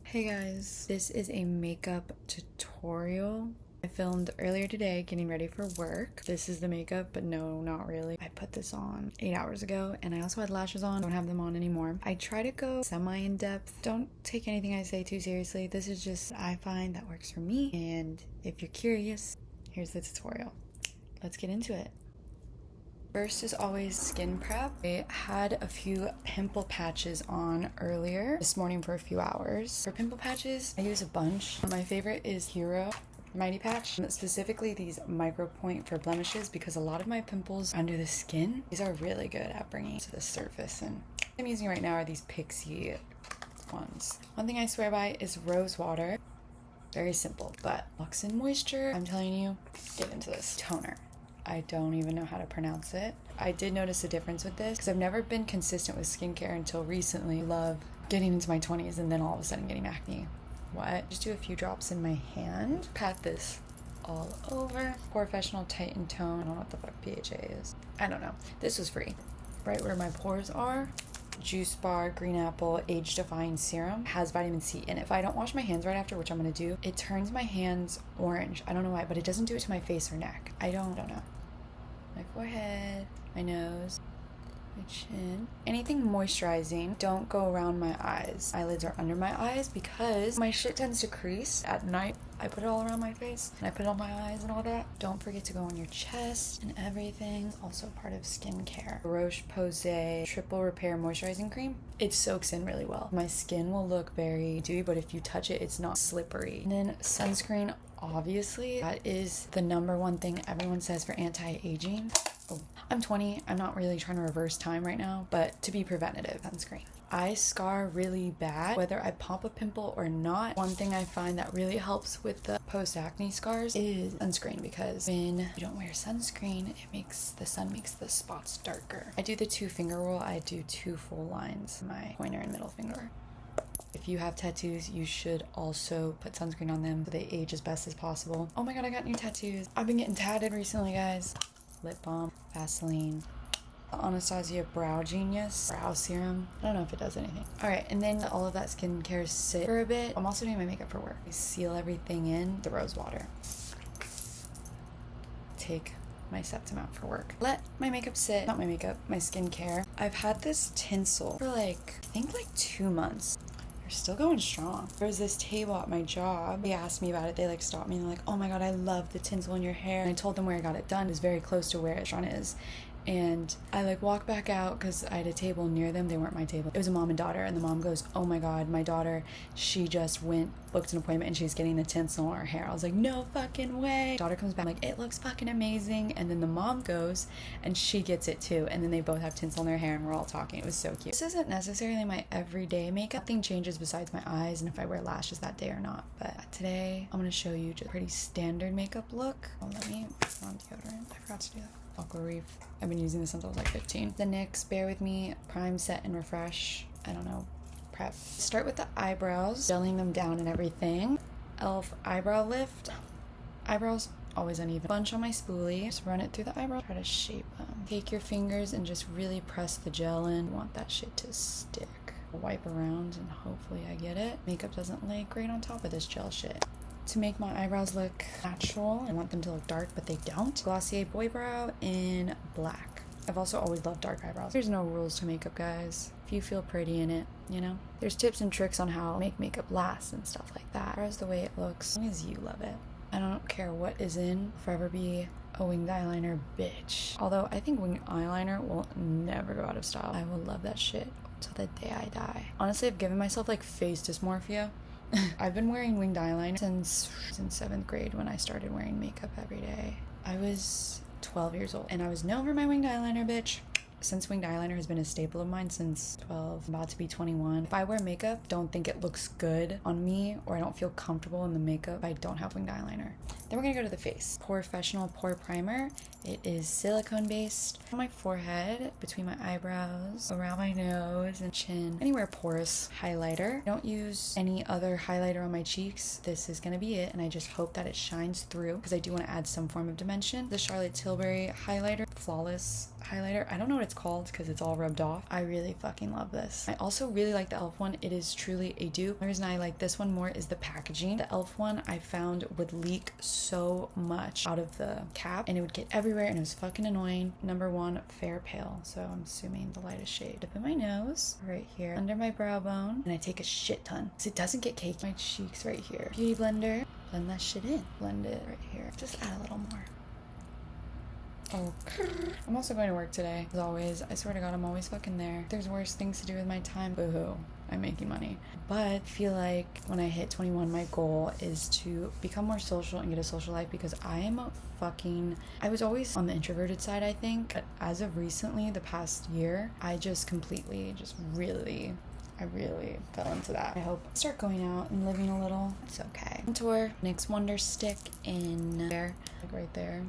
Hey guys, this is a makeup tutorial I filmed earlier today getting ready for work. This is the makeup, but no, not really. I put this on 8 hours ago and I also had lashes on. Don't have them on anymore. I try to go semi-in-depth. Don't take anything I say too seriously. This is just I find that works for me, and if you're curious, here's the tutorial. Let's get into it. First is always skin prep. I had a few pimple patches on earlier this morning for a few hours. For pimple patches, I use a bunch. My favorite is Hero Mighty Patch, specifically these micro point for blemishes, because a lot of my pimples under the skin, these are really good at bringing to the surface, and what I'm using right now are these Pixie ones. One thing I swear by is rose water. Very simple, but locks in moisture. I'm telling you, get into this. Toner. I don't even know how to pronounce it. I did notice a difference with this because I've never been consistent with skincare until recently. Love getting into my 20s and then all of a sudden getting acne. What? Just do a few drops in my hand. Pat this all over. Professional Tighten Tone. I don't know what the fuck PHA is. I don't know. This was free. Right where my pores are. Juice Bar Green Apple Age Defying Serum has vitamin C in it. If I don't wash my hands right after, which I'm gonna do, it turns my hands orange. I don't know why, but it doesn't do it to my face or neck. I don't know. My forehead, my nose, my chin. Anything moisturizing, don't go around my eyes. Eyelids are under my eyes because my shit tends to crease at night. I put it all around my face and I put it on my eyes and all that. Don't forget to go on your chest and everything. Also part of skincare. Roche-Posay Triple Repair Moisturizing Cream. It soaks in really well. My skin will look very dewy, but if you touch it, it's not slippery. And then sunscreen, obviously. That is the number one thing everyone says for anti-aging. Oh, I'm 20. I'm not really trying to reverse time right now, but to be preventative, sunscreen. I scar really bad, whether I pop a pimple or not. One thing I find that really helps with the post-acne scars is sunscreen, because when you don't wear sunscreen, the sun makes the spots darker. I do the 2-finger rule. I do 2 full lines, my pointer and middle finger. If you have tattoos, you should also put sunscreen on them so they age as best as possible. Oh my god, I got new tattoos. I've been getting tatted recently, guys. Lip balm, Vaseline, Anastasia Brow Genius Brow Serum. I don't know if it does anything. Alright, and then all of that skincare sit for a bit. I'm also doing my makeup for work. I seal everything in the rose water. Take my septum out for work. Let my makeup sit. Not my makeup, my skincare. I've had this tinsel for I think 2 months. They're still going strong. There was this table at my job. They asked me about it. They stopped me and they're like, oh my god, I love the tinsel in your hair. And I told them where I got it done. It was very close to where the restaurant is. And I walked back out because I had a table near them. They weren't my table. It was a mom and daughter, and the mom goes, oh my god, my daughter, she just booked an appointment and she's getting the tinsel in her hair. I was like, no fucking way. Daughter comes back, it looks fucking amazing. And then the mom goes and she gets it too, and then they both have tinsel in their hair and we're all talking. It was so cute. This isn't necessarily my everyday makeup. Nothing changes besides my eyes and if I wear lashes that day or not. But today I'm gonna show you just a pretty standard makeup look. Oh, let me put on deodorant. I forgot to do that. Aqua Reef. I've been using this since I was 15. The NYX Bare With Me Prime, Set, and Refresh. I don't know. Prep. Start with the eyebrows. Gelling them down and everything. e.l.f. Eyebrow Lift. Eyebrows always uneven. Bunch on my spoolie. Just run it through the eyebrow. Try to shape them. Take your fingers and just really press the gel in. Want that shit to stick. Wipe around and hopefully I get it. Makeup doesn't lay great on top of this gel shit. To make my eyebrows look natural, I want them to look dark, but they don't. Glossier Boy Brow in black. I've also always loved dark eyebrows. There's no rules to makeup, guys. If you feel pretty in it, you know? There's tips and tricks on how to make makeup last and stuff like that. As the way it looks, as long as you love it. I don't care what is in. Forever be a winged eyeliner bitch. Although I think winged eyeliner will never go out of style. I will love that shit till the day I die. Honestly, I've given myself face dysmorphia. I've been wearing winged eyeliner since 7th grade when I started wearing makeup every day. I was 12 years old and I was known for my winged eyeliner, bitch. Since winged eyeliner has been a staple of mine since 12, I'm about to be 21. If I wear makeup, don't think it looks good on me or I don't feel comfortable in the makeup if I don't have winged eyeliner. Then we're gonna go to the face. Professional Pore Primer It is silicone based. On my forehead, between my eyebrows, around my nose and chin, anywhere porous highlighter. I don't use any other highlighter on my cheeks. This is gonna be it, and I just hope that it shines through because I do want to add some form of dimension. The Charlotte Tilbury highlighter, flawless highlighter. I don't know what it's called because it's all rubbed off. I really fucking love this. I also really like the e.l.f. one. It is truly a dupe. The reason I like this one more is the packaging. The e.l.f. one I found would leak so much out of the cap and it would get everywhere and it was fucking annoying. Number one, fair pale. So I'm assuming the lightest shade. Dip in my nose, right here, under my brow bone, and I take a shit ton so it doesn't get caked. My cheeks right here. Beauty blender, blend that shit in. Blend it right here. Just add a little more. Oh, I'm also going to work today, as always. I swear to God, I'm always fucking there. There's worse things to do with my time. Boo-hoo. I'm making money. But I feel like when I hit 21, my goal is to become more social and get a social life because I was always on the introverted side, I think. But as of recently, the past year, I just completely, I really fell into that. I hope I start going out and living a little. It's okay. Contour, NYX Wonder Stick in there, like right there.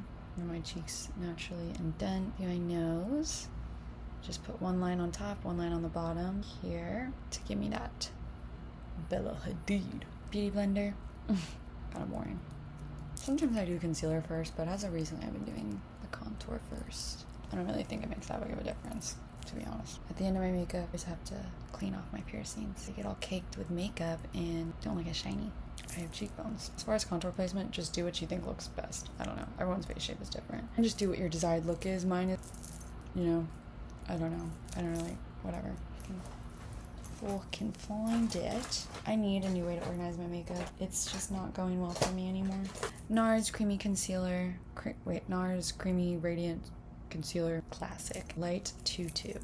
My cheeks naturally indent. My nose, just put one line on top, one line on the bottom here to give me that Bella Hadid. Beauty blender, kind of boring. Sometimes I do concealer first, but as of recently I've been doing the contour first. I don't really think it makes that big of a difference, to be honest. At the end of my makeup, I just have to clean off my piercings. They get all caked with makeup and don't look as shiny. I have cheekbones. As far as contour placement, just do what you think looks best. I don't know. Everyone's face shape is different. And just do what your desired look is. Mine is, you know, I don't know. I don't really, whatever. Fucking find it. I need a new way to organize my makeup. It's just not going well for me anymore. NARS Creamy Concealer. NARS Creamy Radiant Concealer Classic. Light 22.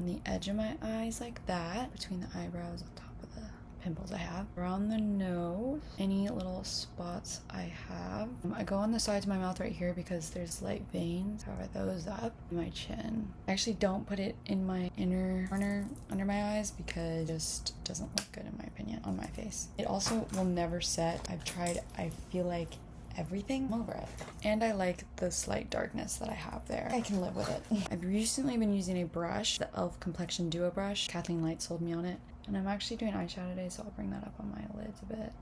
On the edge of my eyes like that. Between the eyebrows on top of the pimples I have. Around the nose. Any little spots I have. I go on the sides of my mouth right here because there's light veins. Cover those up. My chin. I actually don't put it in my inner corner under my eyes because it just doesn't look good in my opinion on my face. It also will never set. I've tried, I feel like everything over it. And I like the slight darkness that I have there. I can live with it. I've recently been using a brush, the e.l.f. Complexion Duo brush. Kathleen Light sold me on it. And I'm actually doing eyeshadow today, so I'll bring that up on my lids a bit.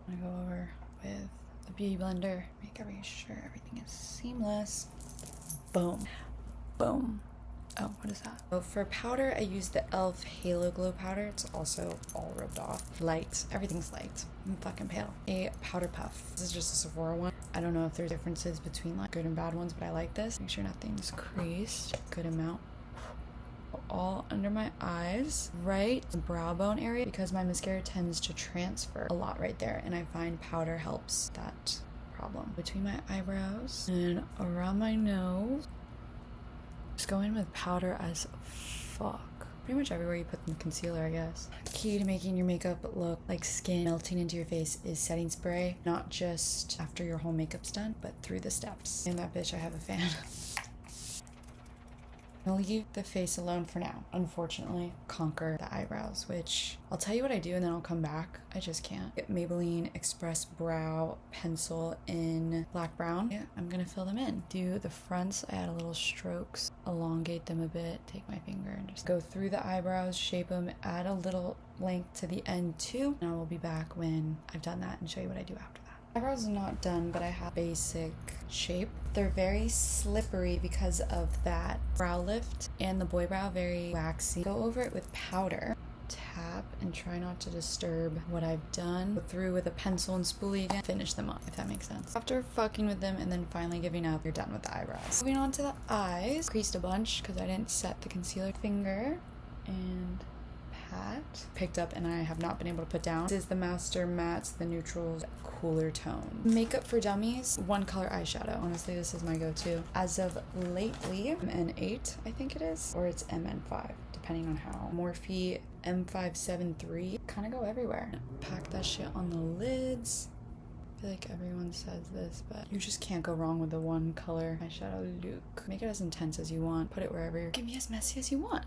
I'm gonna go over with a beauty blender. Make sure everything is seamless. Boom. Boom. Oh, what is that? So for powder, I use the e.l.f. Halo Glow powder. It's also all rubbed off. Light. Everything's light. I'm fucking pale. A powder puff. This is just a Sephora one. I don't know if there's differences between like good and bad ones, but I like this. Make sure nothing's creased. Good amount. All under my eyes, right the brow bone area, because my mascara tends to transfer a lot right there, and I find powder helps that problem. Between my eyebrows and around my nose. Just go in with powder as fuck. Pretty much everywhere you put the concealer, I guess. Key to making your makeup look like skin melting into your face is setting spray, not just after your whole makeup's done, but through the steps. And that bitch, I have a fan. I'll leave the face alone for now. Unfortunately, conquer the eyebrows, which I'll tell you what I do and then I'll come back. I just can't. Get Maybelline Express Brow Pencil in black brown. Yeah, I'm gonna fill them in. Do the fronts, I add a little strokes, elongate them a bit, take my finger and just go through the eyebrows, shape them, add a little length to the end too. And I will be back when I've done that and show you what I do after that. Eyebrows are not done, but I have basic shape. They're very slippery because of that brow lift, and the boy brow very waxy. Go over it with powder. Tap and try not to disturb what I've done. Go through with a pencil and spoolie again. Finish them up, if that makes sense. After fucking with them and then finally giving up, you're done with the eyebrows. Moving on to the eyes. Creased a bunch because I didn't set the concealer. Finger and pat. Picked up and I have not been able to put down. This is the Master Mattes, the neutrals, cooler tone. Makeup for Dummies, one color eyeshadow. Honestly, this is my go-to. As of lately, MN8, I think it is, or it's MN5, depending on how. Morphe M573, kind of go everywhere. Pack that shit on the lids. I feel like everyone says this, but you just can't go wrong with the one color eyeshadow look. Make it as intense as you want. Put it wherever. It can be as messy as you want,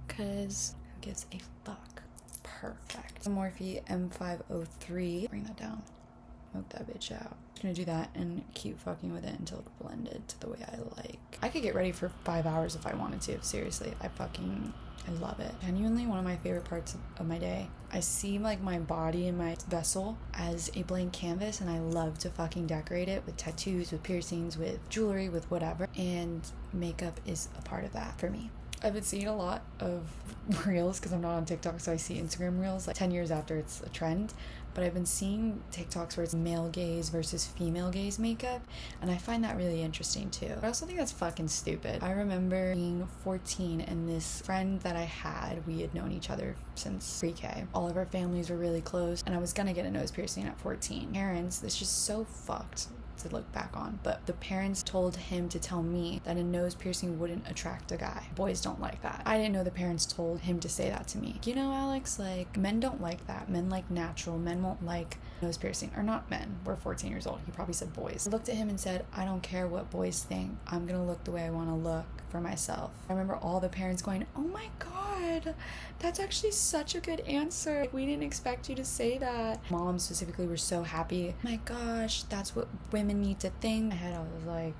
because who gives a fuck? Perfect. Morphe M503. Bring that down smoke that bitch out. I'm gonna do that and keep fucking with it until it's blended to the way I like. I could get ready for 5 hours if I wanted to. Seriously, I love it. Genuinely one of my favorite parts of my day. I see like my body and my vessel as a blank canvas, and I love to fucking decorate it with tattoos, with piercings, with jewelry, with whatever. And makeup is a part of that for me. I've been seeing a lot of reels because I'm not on TikTok, so I see Instagram reels like 10 years after it's a trend. But I've been seeing TikToks where it's male gaze versus female gaze makeup, and I find that really interesting too. I also think that's fucking stupid. I remember being 14 and this friend that I had, we had known each other since pre-K. All of our families were really close, and I was gonna get a nose piercing at 14. Parents, this is just so fucked to look back on, but the parents told him to tell me that a nose piercing wouldn't attract a guy. Boys don't like that. I didn't know the parents told him to say that to me. You know, Alex, like, men don't like that. Men like natural. Men won't like nose piercing. Or not men. We're 14 years old. He probably said boys. I looked at him and said, I don't care what boys think. I'm gonna look the way I want to look for myself. I remember all the parents going, oh my god, that's actually such a good answer. Like, we didn't expect you to say that. Moms specifically were so happy. Oh my gosh, that's what women need to think. In my head, I was like,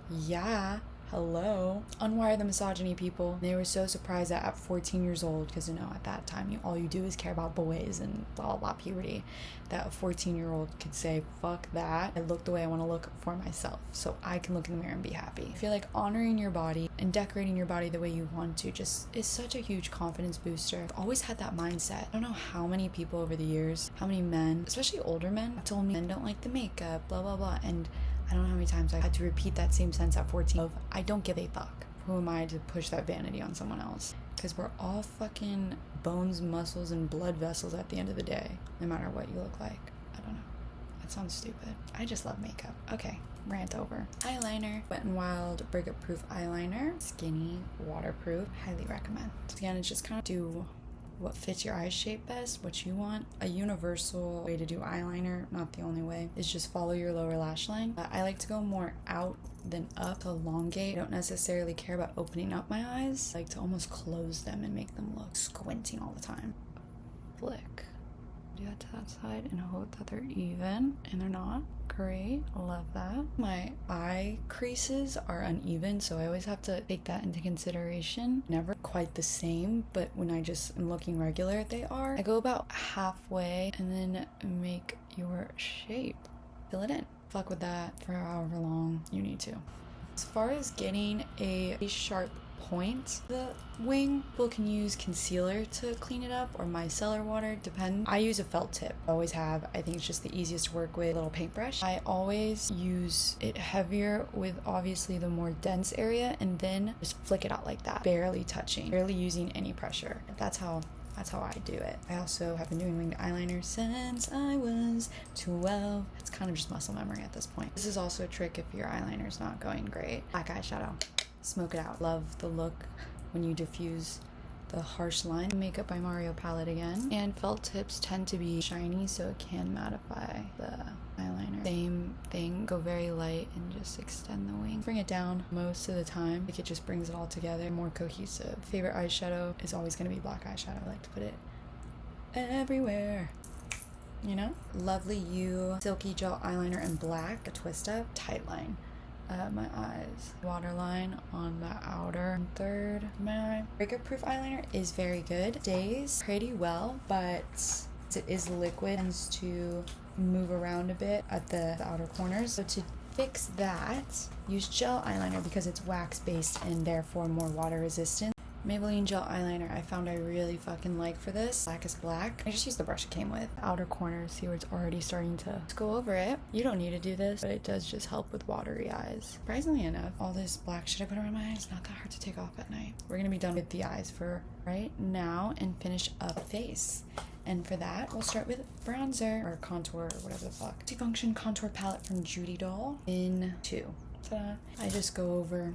yeah, hello. Unwire the misogyny, people. They were so surprised that at 14 years old, because you know, at that time, all you do is care about boys and blah, blah, blah, puberty, that a 14-year-old could say, fuck that. I look the way I want to look for myself, so I can look in the mirror and be happy. I feel like honoring your body and decorating your body the way you want to just is such a huge confidence booster. I've always had that mindset. I don't know how many people over the years, how many men, especially older men, have told me men don't like the makeup, blah, blah, blah, and I don't know how many times I had to repeat that same sentence at 14 of, I don't give a fuck. Who am I to push that vanity on someone else? Because we're all fucking bones, muscles, and blood vessels at the end of the day, no matter what you look like. I don't know. That sounds stupid. I just love makeup. Okay, rant over. Eyeliner. Wet n Wild Breakup Proof Eyeliner. Skinny, waterproof. Highly recommend. Again, it's just kind of do what fits your eye shape best, what you want. A universal way to do eyeliner, not the only way, is just follow your lower lash line. I like to go more out than up to elongate. I don't necessarily care about opening up my eyes. I like to almost close them and make them look squinting all the time. Flick. Do that to that side and hope that they're even, and they're not. Great, love that. My eye creases are uneven, so I always have to take that into consideration. Never quite the same, but when I just am looking regular, they are. I go about halfway and then make your shape. Fill it in. Fuck with that for however long you need to. As far as getting a sharp point, the wing, people can use concealer to clean it up or micellar water, depends. I use a felt tip. I always have. I think it's just the easiest to work with. A little paintbrush. I always use it heavier with obviously the more dense area, and then just flick it out like that, barely touching, barely using any pressure. That's how I do it. I also have been doing winged eyeliner since I was 12. It's kind of just muscle memory at this point. This is also a trick if your eyeliner's not going great. Black eyeshadow. Smoke it out. Love the look when you diffuse the harsh line. Makeup by Mario palette again. And felt tips tend to be shiny, so it can mattify the eyeliner. Same thing, go very light and just extend the wing. Bring it down most of the time. Like, it just brings it all together, more cohesive. Favorite eyeshadow is always going to be black eyeshadow. I like to put it everywhere. You know? Lovely You Silky Gel Eyeliner in black. A twist up. Tight line. My eyes. Waterline on the outer third of my eye. Breakup Proof eyeliner is very good. Stays pretty well, but it is liquid, tends to move around a bit at the outer corners. So to fix that, use gel eyeliner because it's wax based and therefore more water resistant. Maybelline gel eyeliner I found I really fucking like for this. Black is black. I just used the brush it came with. Outer corner, see where it's already starting to go over it. You don't need to do this, but it does just help with watery eyes. Surprisingly enough, all this black shit I put around my eyes, not that hard to take off at night. We're gonna be done with the eyes for right now and finish up face. And for that, we'll start with bronzer or contour or whatever the fuck. Multifunction contour palette from Judy Doll in 2. Ta-da. I just go over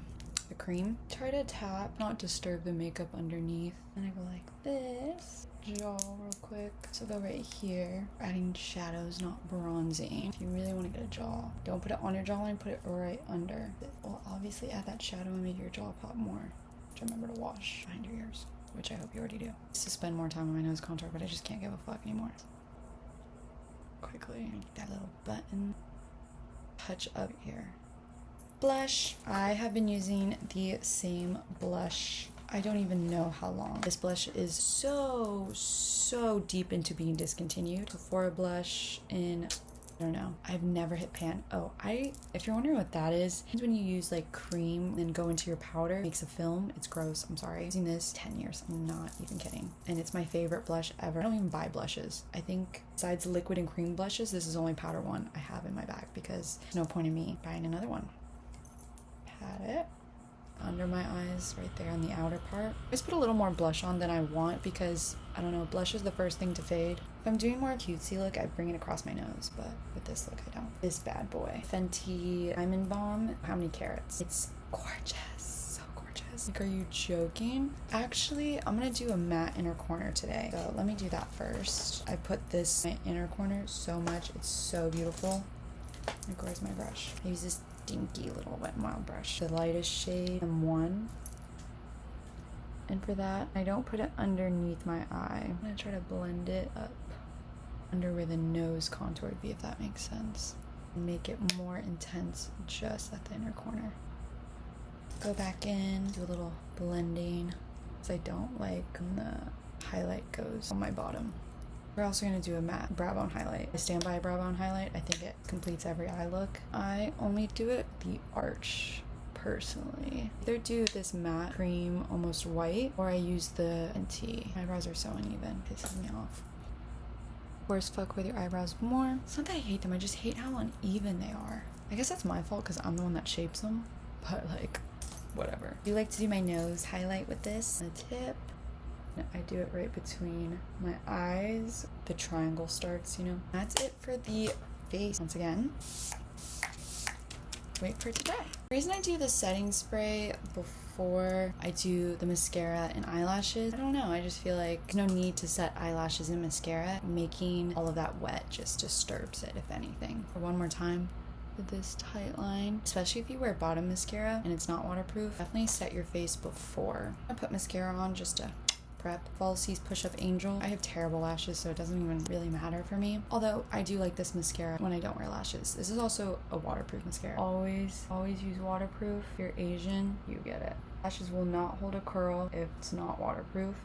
the cream. Try to tap, not disturb the makeup underneath. And I go like this. Jaw real quick. So go right here. Adding shadows, not bronzing. If you really want to get a jaw, don't put it on your jawline, put it right under. It will obviously add that shadow and make your jaw pop more. Just remember to wash behind your ears, which I hope you already do. I used to spend more time on my nose contour, but I just can't give a fuck anymore. quickly. Make that little button. Touch up here. Blush. I have been using the same blush. I don't even know how long. This blush is so deep into being discontinued. Sephora blush in, I don't know. I've never hit pan. Oh, if you're wondering what that is, it's when you use like cream and go into your powder, it makes a film. It's gross. I'm sorry. I'm using this 10 years. I'm not even kidding. And it's my favorite blush ever. I don't even buy blushes. I think besides liquid and cream blushes, this is the only powder one I have in my bag because there's no point in me buying another one. Pat it under my eyes right there on the outer part. I just put a little more blush on than I want because, I don't know, blush is the first thing to fade. If I'm doing more cutesy look, I bring it across my nose, but with this look, I don't. This bad boy. Fenty Diamond Balm. How many carats? It's gorgeous. So gorgeous. Like, are you joking? Actually, I'm gonna do a matte inner corner today. So let me do that first. I put this in my inner corner so much. It's so beautiful. Like, where's my brush? I use this dinky little Wet n Wild brush. The lightest shade, M1. And for that, I don't put it underneath my eye. I'm gonna try to blend it up under where the nose contour would be, if that makes sense. Make it more intense just at the inner corner. Go back in, do a little blending, because I don't like when the highlight goes on my bottom. We're also going to do a matte brow bone highlight. I stand by a brow bone highlight. I think it completes every eye look. I only do it the arch, personally. Either do this matte cream, almost white, or I use the Fenty. My eyebrows are so uneven. It pisses me off. Of course, fuck with your eyebrows more. It's not that I hate them. I just hate how uneven they are. I guess that's my fault because I'm the one that shapes them. But, like, whatever. I do like to do my nose highlight with this. The tip. I do it right between my eyes. The triangle starts, you know. That's it for the face. Once again, wait for it to dry. The reason I do the setting spray before I do the mascara and eyelashes, I don't know, I just feel like there's no need to set eyelashes and mascara. Making all of that wet just disturbs it, if anything. For one more time. With this tight line, especially if you wear bottom mascara and it's not waterproof, definitely set your face before. I put mascara on just to prep. Falsies Push Up Angel. I have terrible lashes, so it doesn't even really matter for me. Although I do like this mascara when I don't wear lashes. This is also a waterproof mascara. Always use waterproof. If you're Asian, you get it. Lashes will not hold a curl if it's not waterproof.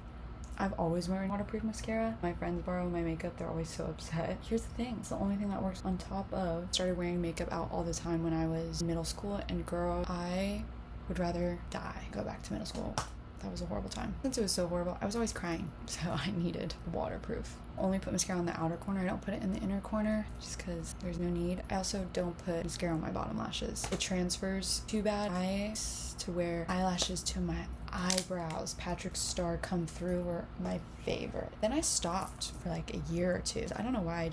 I've always worn waterproof mascara. My friends borrow my makeup. They're always so upset. Here's the thing. It's the only thing that works. On top of, started wearing makeup out all the time when I was in middle school. And girl, I would rather die. Go back to middle school. That was a horrible time. Since it was so horrible, I was always crying. So I needed waterproof. Only put mascara on the outer corner. I don't put it in the inner corner just because there's no need. I also don't put mascara on my bottom lashes. It transfers too bad. I used to wear eyelashes to my eyebrows. Patrick Star Come Through were my favorite. Then I stopped for like a year or two. I don't know why.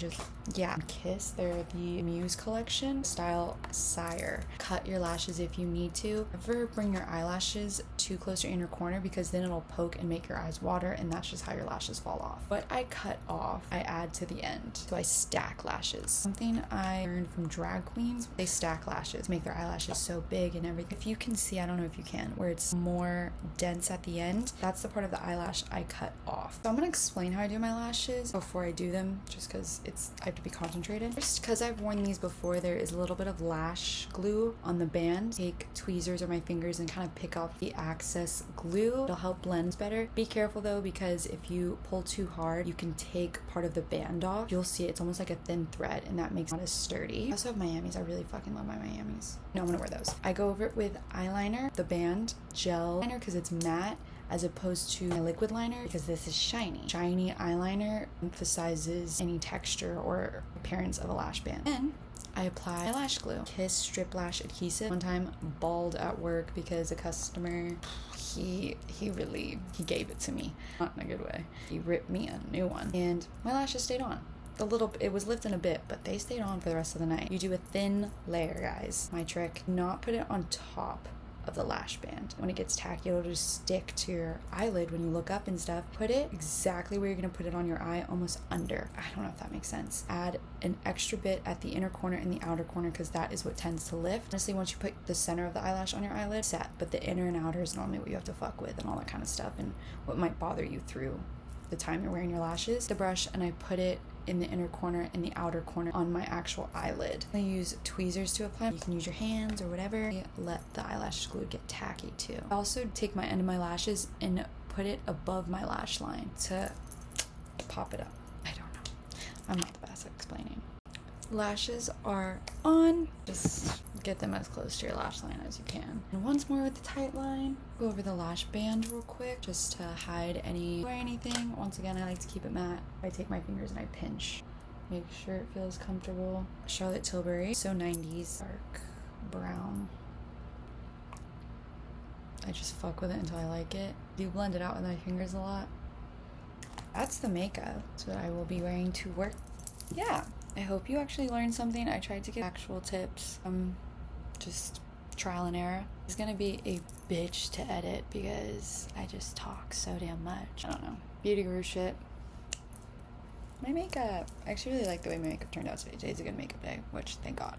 Kiss. They're the Muse collection. Style Sire. Cut your lashes if you need to. Never bring your eyelashes too close to your inner corner because then it'll poke and make your eyes water, and that's just how your lashes fall off. What I cut off, I add to the end. So I stack lashes. Something I learned from drag queens, they stack lashes, make their eyelashes so big and everything. If you can see, I don't know if you can, where it's more dense at the end, that's the part of the eyelash I cut off. So I'm gonna explain how I do my lashes before I do them, just because I have to be concentrated. Just because I've worn these before, there is a little bit of lash glue on the band. Take tweezers or my fingers and kind of pick off the excess glue. It'll help blend better. Be careful though, because if you pull too hard, you can take part of the band off. You'll see it's almost like a thin thread, and that makes it not as sturdy. I also have Miamis. I really fucking love my Miamis. No, I'm gonna wear those. I go over it with eyeliner, the band, gel liner because it's matte, as opposed to my liquid liner because this is shiny. Shiny eyeliner emphasizes any texture or appearance of a lash band. Then I apply eyelash glue. Kiss Strip Lash Adhesive. One time, bawled at work because a customer, he gave it to me. Not in a good way. He ripped me a new one. And my lashes stayed on. It was lifting a bit, but they stayed on for the rest of the night. You do a thin layer, guys. My trick, not put it on top of the lash band. When it gets tacky, it'll just stick to your eyelid when you look up and stuff. Put it exactly where you're gonna put it on your eye, almost under. I don't know if that makes sense. Add an extra bit at the inner corner and the outer corner because that is what tends to lift. Honestly, once you put the center of the eyelash on your eyelid, set. But the inner and outer is normally what you have to fuck with and all that kind of stuff and what might bother you through the time you're wearing your lashes. The brush, and I put it in the inner corner and the outer corner on my actual eyelid. I use tweezers to apply. You can use your hands or whatever. Let the eyelash glue get tacky too. I also take my end of my lashes and put it above my lash line to pop it up. I don't know. I'm not the best at explaining. Lashes are on. Just get them as close to your lash line as you can. And once more with the tight line, go over the lash band real quick just to hide any or anything. Once again, I like to keep it matte. I take my fingers and I pinch. Make sure it feels comfortable. Charlotte Tilbury, so 90s, dark brown. I just fuck with it until I like it. Do blend it out with my fingers a lot. That's the makeup. That's what I will be wearing to work. Yeah. I hope you actually learned something. I tried to give actual tips, just trial and error. It's gonna be a bitch to edit because I just talk so damn much. I don't know. Beauty guru shit. My makeup. I actually really like the way my makeup turned out today. Today's a good makeup day, which thank God.